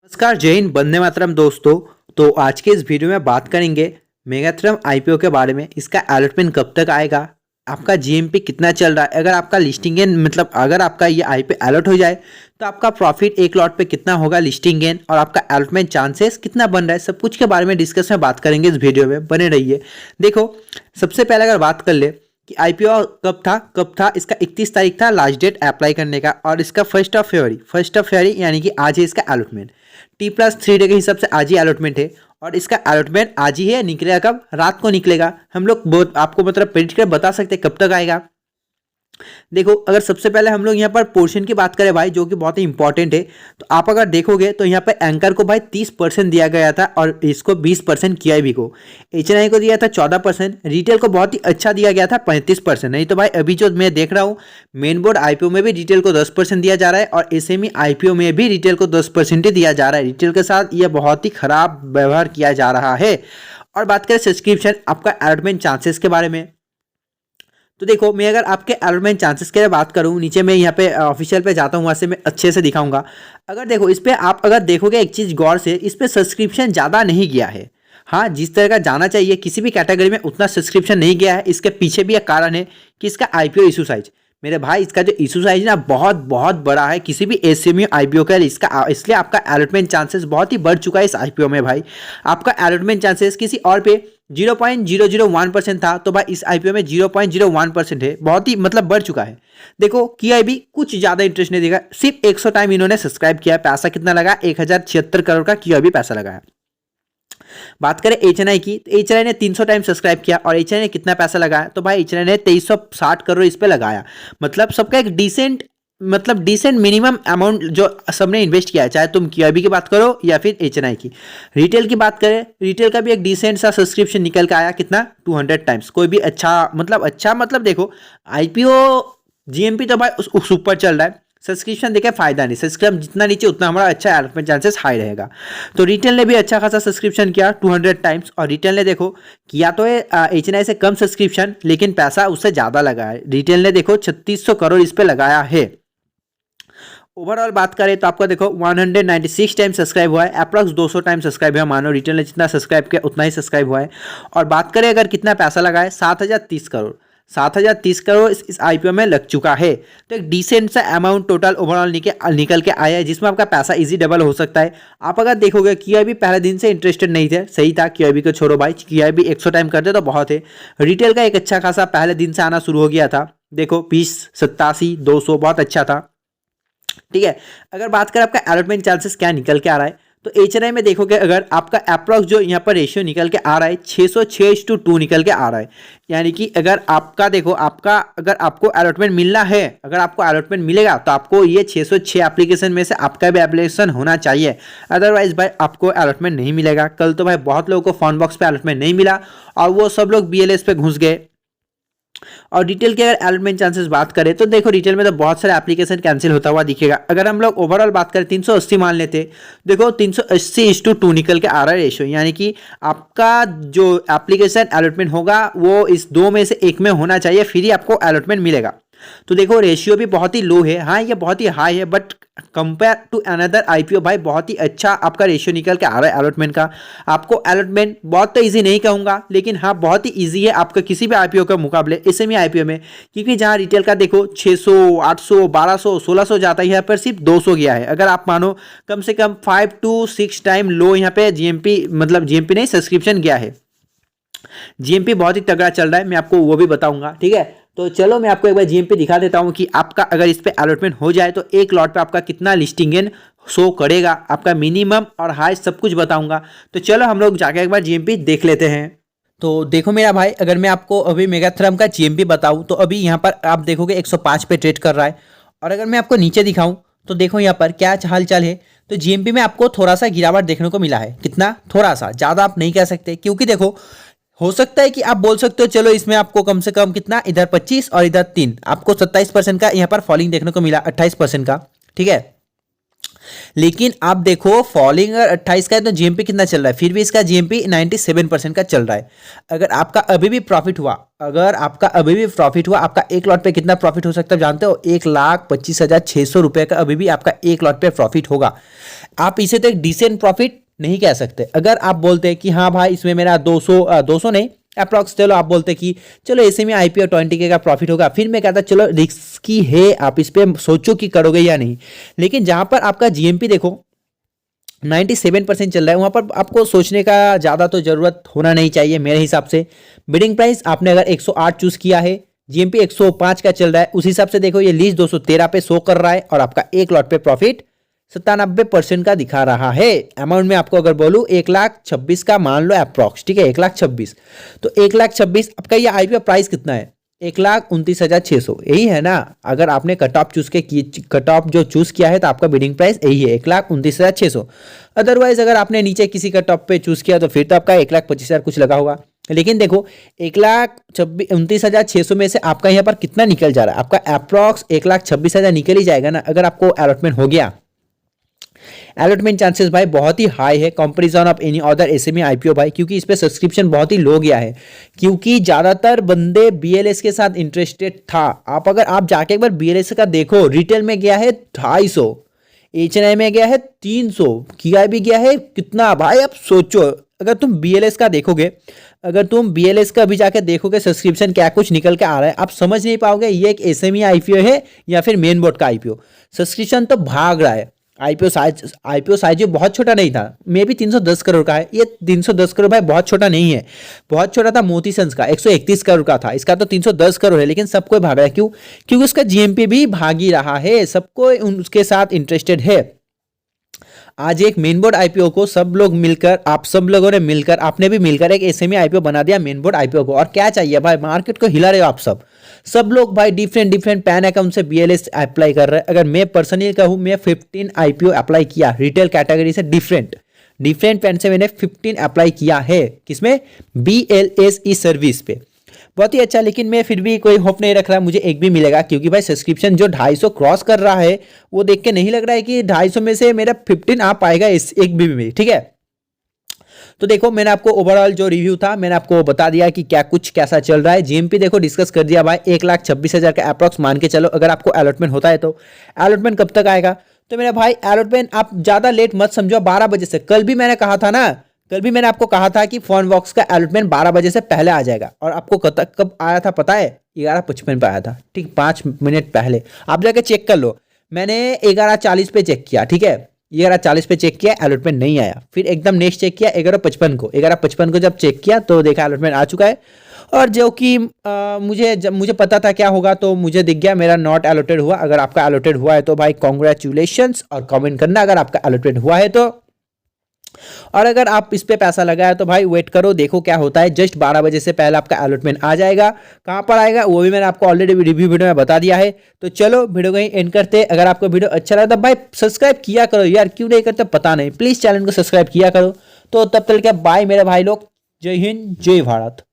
नमस्कार, जय हिंद, वंदे मातरम दोस्तों। तो आज के इस वीडियो में बात करेंगे मेगाट्रम आईपीओ के बारे में। इसका अलॉटमेंट कब तक आएगा, आपका जीएमपी कितना चल रहा है, अगर आपका लिस्टिंग गेन मतलब अगर आपका ये आईपीओ अलॉट हो जाए तो आपका प्रॉफिट एक लॉट पे कितना होगा, लिस्टिंग गेन, और आपका अलॉटमेंट चांसेस कितना बन रहा है, सब कुछ के बारे में डिस्कस में बात करेंगे इस वीडियो में। बने रहिए। देखो, सबसे पहले अगर बात कर ले कि आईपीओ कब था इसका 31 तारीख था लास्ट डेट अप्लाई करने का, और इसका 1 फरवरी यानी कि आज है इसका अलॉटमेंट। T+3 डे के हिसाब से आज ही अलॉटमेंट है, और इसका अलॉटमेंट आज ही है। निकलेगा कब? रात को निकलेगा। हम लोग बहुत आपको मतलब प्रेडिक्ट कर बता सकते हैं कब तक आएगा। देखो, अगर सबसे पहले हम लोग यहाँ पर पोर्शन की बात करें भाई, जो कि बहुत ही इंपॉर्टेंट है, तो आप अगर देखोगे तो यहाँ पर एंकर को भाई 30% दिया गया था, और इसको 20% QIB को, HNI को दिया था 14%, रिटेल को बहुत ही अच्छा दिया गया था 35%। नहीं तो भाई अभी जो मैं देख रहा हूँ, मेन बोर्ड आईपीओ में भी रिटेल को 10% दिया जा रहा है, और SME आईपीओ में भी रिटेल को 10% ही दिया जा रहा है। रिटेल के साथ यह बहुत ही खराब व्यवहार किया जा रहा है। और बात करें सब्सक्रिप्शन, आपका अलॉटमेंट चांसेस के बारे में, तो देखो, मैं अगर आपके अलॉटमेंट चांसेस के लिए बात करूं, नीचे मैं यहाँ पे ऑफिशियल पे जाता हूँ, वहाँ से मैं अच्छे से दिखाऊंगा। अगर देखो, इस पे आप अगर देखोगे एक चीज़ गौर से, इस पे सब्सक्रिप्शन ज़्यादा नहीं गया है। हाँ, जिस तरह का जाना चाहिए किसी भी कैटेगरी में उतना सब्सक्रिप्शन नहीं गया है। इसके पीछे भी एक कारण है कि इसका आईपीओ इशू साइज, मेरे भाई इसका जो इशू साइज ना बहुत बहुत बड़ा है किसी भी एसएमयू आईपीओ का, इसलिए आपका अलॉटमेंट चांसेस बहुत ही बढ़ चुका है इस आईपीओ में भाई। आपका अलॉटमेंट चांसेस किसी और पे 0.001% था, तो भाई इस आईपीओ में 0.01% है, बहुत ही मतलब बढ़ चुका है। देखो, QIB कुछ ज़्यादा इंटरेस्ट नहीं देगा, सिर्फ 100 टाइम इन्होंने सब्सक्राइब किया। पैसा कितना लगा? 1076 करोड़ का QIB पैसा लगाया। बात करें HNI की, तो HNI ने 300 टाइम सब्सक्राइब किया, और HNI ने कितना पैसा लगाया? तो भाई HNI ने 2360 करोड़ इस पे लगाया। मतलब सबका एक डिसेंट मिनिमम अमाउंट जो सबने इन्वेस्ट किया है, चाहे तुम QIB की बात करो या फिर HNI की। रिटेल की बात करें, रिटेल का भी एक डिसेंट सा सब्सक्रिप्शन निकल के आया, कितना? 200 टाइम्स। कोई भी अच्छा मतलब देखो, आईपीओ जीएमपी तो भाई उस ऊपर चल रहा है, सब्सक्रिप्शन देखे फायदा नहीं। सब्सक्रिप्शन जितना नीचे उतना हमारा अच्छा अलॉटमेंट चांसेस हाई रहेगा। तो रिटेल ने भी अच्छा खासा सब्सक्रिप्शन किया 200 टाइम्स, और रिटेल ने देखो किया तो है HNI से कम सब्सक्रिप्शन, लेकिन पैसा उससे ज़्यादा लगा है। रिटेल ने देखो 3600 करोड़ इस पे लगाया है। ओवरऑल बात करें तो आपका देखो 196 टाइम सब्सक्राइब हुआ है, अप्रॉक्स 200 टाइम सब्सक्राइब है। मानो रिटेल ने जितना सब्सक्राइब किया उतना ही सब्सक्राइब हुआ है। और बात करें अगर कितना पैसा लगा है, 7030 करोड़ इस आईपीओ में लग चुका है। तो एक डिसेंट सा अमाउंट टोटल ओवरऑल निकल के आया है, जिसमें आपका पैसा इजी डबल हो सकता है। आप अगर देखोगे QIB पहले दिन से इंटरेस्टेड नहीं थे, सही था, QIB को छोड़ो भाई, QIB 100 टाइम कर दे तो बहुत है। रिटेल का एक अच्छा खासा पहले दिन से आना शुरू हो गया था, देखो 20, 87, 200 बहुत अच्छा था। ठीक है, अगर बात करें आपका अलॉटमेंट चांसेस क्या निकल के आ रहा है, तो HNI में देखोगे अगर आपका अप्रॉक्स जो यहाँ पर रेशियो निकल के आ रहा है 606:2 निकल के आ रहा है। यानी कि अगर आपका देखो, अगर आपको अलॉटमेंट मिलना है, अगर आपको अलॉटमेंट मिलेगा तो आपको ये 606 एप्लीकेशन में से आपका भी एप्लीकेशन होना चाहिए, अदरवाइज भाई आपको अलॉटमेंट नहीं मिलेगा। कल तो भाई बहुत लोगों को फॉन बॉक्स पे अलॉटमेंट नहीं मिला, और वो सब लोग BLS पे घुस गए। और डिटेल के अगर अलॉटमेंट चांसेस बात करें तो देखो, रिटेल में तो बहुत सारे एप्लीकेशन कैंसिल होता हुआ दिखेगा। अगर हम लोग ओवरऑल बात करें 380 मान लेते, देखो 380:2 निकल के आ रहा है रेशियो, यानी कि आपका जो एप्लीकेशन अलॉटमेंट होगा वो इस दो में से एक में होना चाहिए, फिर ही आपको अलॉटमेंट मिलेगा। तो देखो, रेशियो भी बहुत ही लो है। हाँ, ये बहुत ही हाई है, but compare to another IPO भाई बहुत ही अच्छा आपका रेशियो निकल के आ रहा है अलॉटमेंट का। आपको अलॉटमेंट बहुत तो इजी नहीं कहूँगा, लेकिन हाँ बहुत ही इजी है आपका किसी भी आईपीओ के मुकाबले, SME आईपीओ में। क्योंकि जहाँ रिटेल का देखो 600, 800, 1200, 1600 जाता है, यहाँ पर सिर्फ 200 गया है। अगर आप मानो कम से कम 5 to 6 टाइम लो यहाँ पे GMP नहीं, सब्सक्रिप्शन गया है। GMP बहुत ही तगड़ा चल रहा है, मैं आपको वो भी बताऊंगा। ठीक है, तो चलो मैं आपको एक बार GMP दिखा देता हूं कि आपका अगर इस पे अलॉटमेंट हो जाए तो एक लॉट पे आपका कितना लिस्टिंग गेन शो करेगा, आपका मिनिमम और हाई सब कुछ बताऊंगा। तो चलो हम लोग जाके एक बार GMP देख लेते हैं। तो देखो मेरा भाई, अगर मैं आपको अभी मेगाथ्रम का GMP बताऊं तो अभी यहाँ पर आप देखोगे 105 पे ट्रेड कर रहा है। और अगर मैं आपको नीचे दिखाऊं तो देखो यहाँ पर क्या हाल चाल है। तो GMP में आपको थोड़ा सा गिरावट देखने को मिला है। कितना? थोड़ा सा, ज़्यादा आप नहीं कह सकते, क्योंकि देखो हो सकता है कि आप बोल सकते हो चलो इसमें आपको कम से कम कितना, इधर 25 और इधर 3, आपको 27% का यहाँ पर फॉलिंग देखने को मिला, 28% का। ठीक है, लेकिन आप देखो फॉलिंग 28 का है तो GMP कितना चल रहा है, फिर भी इसका GMP 97% का चल रहा है। अगर आपका अभी भी प्रॉफिट हुआ, आपका एक लॉट पे कितना प्रॉफिट हो सकता है जानते हो? 1,25,600 रुपये का अभी भी आपका एक लॉट पे प्रॉफिट होगा। आप इसे तो एक डिसेंट प्रॉफिट नहीं कह सकते। अगर आप बोलते हैं कि हाँ भाई इसमें मेरा 200 नहीं अप्रॉक्स, चलो आप बोलते कि चलो ऐसे में आईपीओ 20K का प्रॉफिट होगा, फिर मैं कहता चलो रिस्की है, आप इस पे सोचो कि करोगे या नहीं। लेकिन जहां पर आपका जीएमपी देखो 97% चल रहा है, वहां पर आपको सोचने का ज़्यादा तो ज़रूरत होना नहीं चाहिए मेरे हिसाब से। बिडिंग प्राइस आपने अगर 108 चूज़ किया है, जीएमपी 105 का चल रहा है, उस हिसाब से देखो ये लीज 213 पे शो कर रहा है और आपका एक लॉट पे प्रॉफिट 97% का दिखा रहा है। अमाउंट में आपको अगर बोलूँ 1,26,000 का मान लो अप्रॉक्स, ठीक है 1,26,000, तो 1,26,000 आपका ये आईपीओ प्राइस कितना है 1,29,600, यही है ना। अगर आपने कट ऑफ कट ऑफ जो चूज किया है तो आपका बिडिंग प्राइस यही है 1,29,600। अदरवाइज अगर आपने नीचे किसी कट ऑफ पे चूज किया तो फिर तो आपका 1,25,000 कुछ लगा होगा। लेकिन देखो 1,29,600 में से आपका यहाँ पर कितना निकल जा रहा है, आपका अप्रॉक्स 1,26,000 निकल ही जाएगा ना अगर आपको अलॉटमेंट हो गया। अलॉटमेंट चांसेस भाई बहुत ही हाई है comparison of any other SME IPO भाई, क्योंकि इस पे सब्सक्रिप्शन बहुत ही लो गया है, क्योंकि ज्यादातर बंदे बीएलएस के साथ इंटरेस्टेड था। आप जाके एक बार बीएलएस का देखो, रिटेल में गया है 250, एचएनआई में गया है 300, किया भी गया है कितना भाई। आप सोचो अगर तुम बीएलएस का देखोगे, अगर तुम बीएलएस का भी जाके देखोगे सब्सक्रिप्शन क्या कुछ निकल के आ रहा है, आप समझ नहीं पाओगे ये एक एसएमई आईपीओ है या फिर मेन बोर्ड का आईपीओ। सब्सक्रिप्शन तो भाग रहा है। आईपीओ साइज जो बहुत छोटा नहीं था, मे भी 310 करोड़ का है, ये 310 करोड़ भाई बहुत छोटा नहीं है। बहुत छोटा था मोती सन्स का 131 करोड़ का था, इसका तो 310 करोड़ है। लेकिन सबको भाग रहा है, क्यों? क्योंकि उसका जीएमपी भी भाग ही रहा है, सबको उसके साथ इंटरेस्टेड है। आज एक मेन बोर्ड आईपीओ को सब लोग मिलकर, आप सब लोगों ने मिलकर, आपने भी मिलकर एक एसएमई आईपीओ बना दिया मेन बोर्ड आईपीओ को। और क्या चाहिए भाई, मार्केट को हिला रहे हो आप सब लोग भाई। डिफरेंट पैन अकाउंट से बीएलएस अप्लाई कर रहे हैं। अगर मैं पर्सनली कहूँ, मैं 15 आईपीओ अप्लाई किया रिटेल कैटेगरी से, डिफरेंट पैन से मैंने 15 अप्लाई किया है। किसमें? बीएलएस ई सर्विस पे। बहुत ही अच्छा। लेकिन मैं फिर भी कोई होप नहीं रख रहा मुझे एक भी मिलेगा, क्योंकि भाई सब्सक्रिप्शन जो 250 क्रॉस कर रहा है वो देख के नहीं लग रहा है कि 250 में से मेरा 15 आ पाएगा इस एक भी में, ठीक है। तो देखो मैंने आपको ओवरऑल जो रिव्यू था मैंने आपको बता दिया कि क्या कुछ कैसा चल रहा है। जीएमपी देखो डिस्कस कर दिया भाई, 1,26,000 का अप्रॉक्स मान के चलो। अगर आपको अलॉटमेंट होता है तो अलॉटमेंट कब तक आएगा? तो मेरा भाई अलॉटमेंट आप ज्यादा लेट मत समझो, 12 बजे से। कल भी मैंने कहा था ना, कल भी मैंने आपको कहा था कि फोन बॉक्स का अलॉटमेंट 12 बजे से पहले आ जाएगा। और आपको कब आया था पता है? 11:55 पे आया था, ठीक 5 मिनट पहले। आप जाके चेक कर लो, मैंने 11:40 पे चेक किया, ठीक है 11:40 पे चेक किया, अलॉटमेंट नहीं आया। फिर एकदम नेक्स्ट चेक किया 11:55 को जब चेक किया तो देखा अलॉटमेंट आ चुका है। और जो कि मुझे पता था क्या होगा, तो मुझे दिख गया मेरा नॉट अलॉटेड हुआ। अगर आपका अलॉटेड हुआ है तो भाई कॉन्ग्रेचुलेशंस, और कमेंट करना अगर आपका अलॉटेड हुआ है तो। और अगर आप इस पे पैसा लगाया तो भाई वेट करो, देखो क्या होता है। जस्ट 12 बजे से पहले आपका अलॉटमेंट आ जाएगा। कहां पर आएगा वो भी मैंने आपको ऑलरेडी रिव्यू वीडियो में बता दिया है। तो चलो वीडियो को एंड करते हैं। अगर आपको वीडियो अच्छा लगा तो भाई सब्सक्राइब किया करो यार, क्यों नहीं करते पता नहीं, प्लीज चैनल को सब्सक्राइब किया करो। तो तब तक क्या, बाय मेरे भाई लोग, जय हिंद जय भारत।